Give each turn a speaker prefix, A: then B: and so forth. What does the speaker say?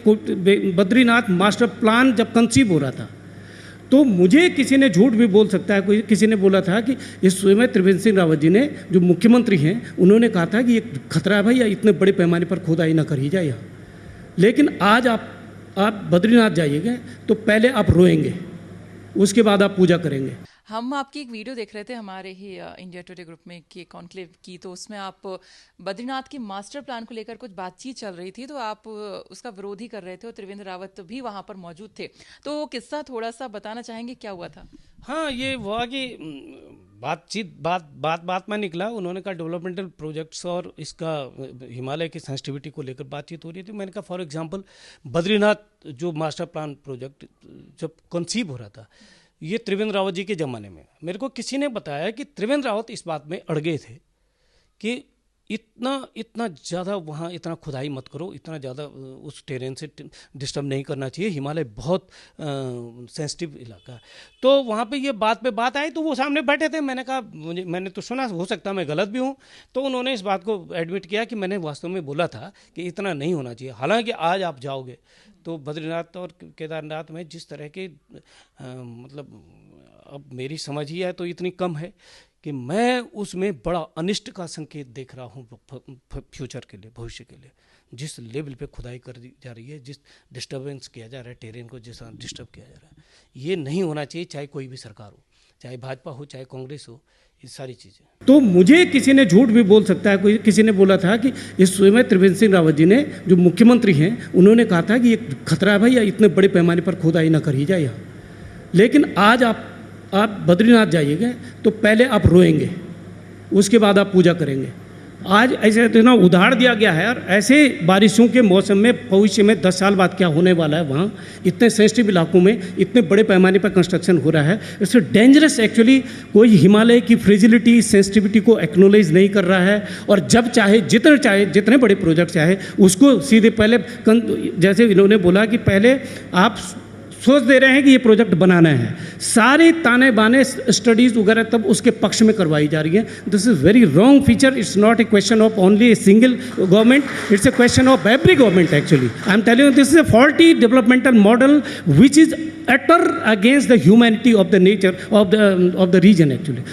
A: Badrinath master plan जब conceive हो रहा था, तो मुझे किसी ने झूठ भी बोल सकता है, कोई किसी ने बोला था कि इस समय त्रिवेंद्र सिंह रावत जी ने, जो मुख्यमंत्री हैं, उन्होंने कहा था कि ये खतरा है भाई, या इतने बड़े पैमाने पर खुदाई ना करी जाए यहाँ। लेकिन आज आप बद्रीनाथ जाइएगा तो पहले आप रोएंगे, उसके बाद आप पूजा करेंगे।
B: हम आपकी एक वीडियो देख रहे थे हमारे ही इंडिया टुडे ग्रुप में कि कॉन्क्लेव की, तो उसमें आप बद्रीनाथ की मास्टर प्लान को लेकर कुछ बातचीत चल रही थी, तो आप उसका विरोध ही कर रहे थे और त्रिवेंद्र रावत भी वहां पर मौजूद थे। तो वो किस्सा थोड़ा सा बताना चाहेंगे, क्या हुआ था?
A: हाँ, ये हुआ कि बात में निकला, उन्होंने कहा डेवलपमेंटल प्रोजेक्ट्स और इसका हिमालय की सेंसिटिविटी को लेकर बातचीत हो रही थी। मैंने कहा फॉर एग्जांपल बद्रीनाथ जो मास्टर प्लान प्रोजेक्ट जब कंसीव हो रहा था, ये त्रिवेंद्र रावत जी के ज़माने में, मेरे को किसी ने बताया कि त्रिवेंद्र रावत इस बात में अड़ गए थे कि इतना ज़्यादा वहाँ इतना खुदाई मत करो, इतना ज़्यादा उस टेरेन से डिस्टर्ब नहीं करना चाहिए, हिमालय बहुत सेंसिटिव इलाका है। तो वहाँ पे ये बात आई, तो वो सामने बैठे थे। मैंने कहा मैंने तो सुना, हो सकता है मैं गलत भी हूँ। तो उन्होंने इस बात को एडमिट किया कि मैंने वास्तव में बोला था कि इतना नहीं होना चाहिए। हालांकि आज आप जाओगे तो बद्रीनाथ और केदारनाथ में जिस तरह के मतलब अब मेरी समझ ही है तो इतनी कम है कि मैं उसमें बड़ा अनिष्ट का संकेत देख रहा हूँ फ्यूचर के लिए, भविष्य के लिए। जिस लेवल पे खुदाई कर दी जा रही है, जिस डिस्टर्बेंस किया जा रहा है, टेरेन को जिस डिस्टर्ब किया जा रहा है, ये नहीं होना चाहिए, चाहे कोई भी सरकार हो, चाहे भाजपा हो, चाहे कांग्रेस हो, ये सारी चीज़ें। तो मुझे किसी ने झूठ भी बोल सकता है, कोई किसी ने बोला था कि इस समय त्रिवेंद्र सिंह रावत जी ने, जो मुख्यमंत्री हैं, उन्होंने कहा था कि ये खतरा है भाई, या इतने बड़े पैमाने पर खुदाई ना करी जाए यहाँ। लेकिन आज आप बद्रीनाथ जाइएगा तो पहले आप रोएंगे, उसके बाद आप पूजा करेंगे। आज ऐसे इतना उधार दिया गया है, और ऐसे बारिशों के मौसम में भविष्य में 10 साल बाद क्या होने वाला है, वहाँ इतने सेंसिटिव इलाकों में इतने बड़े पैमाने पर कंस्ट्रक्शन हो रहा है। इससे डेंजरस एक्चुअली कोई हिमालय की फ्रेजिलिटी, सेंसिटिविटी को एक्नोलेज नहीं कर रहा है। और जब चाहे जितने बड़े प्रोजेक्ट चाहे उसको सीधे पहले, जैसे इन्होंने बोला कि पहले आप सोच दे रहे हैं कि ये प्रोजेक्ट बनाना है, सारे ताने बाने स्टडीज़ वगैरह तब उसके पक्ष में करवाई जा रही है। This is very wrong feature. It's not a question of only a single government, it's a question of every government actually. I am telling you this is a faulty developmental model which is utter against the humanity of the nature of the region actually.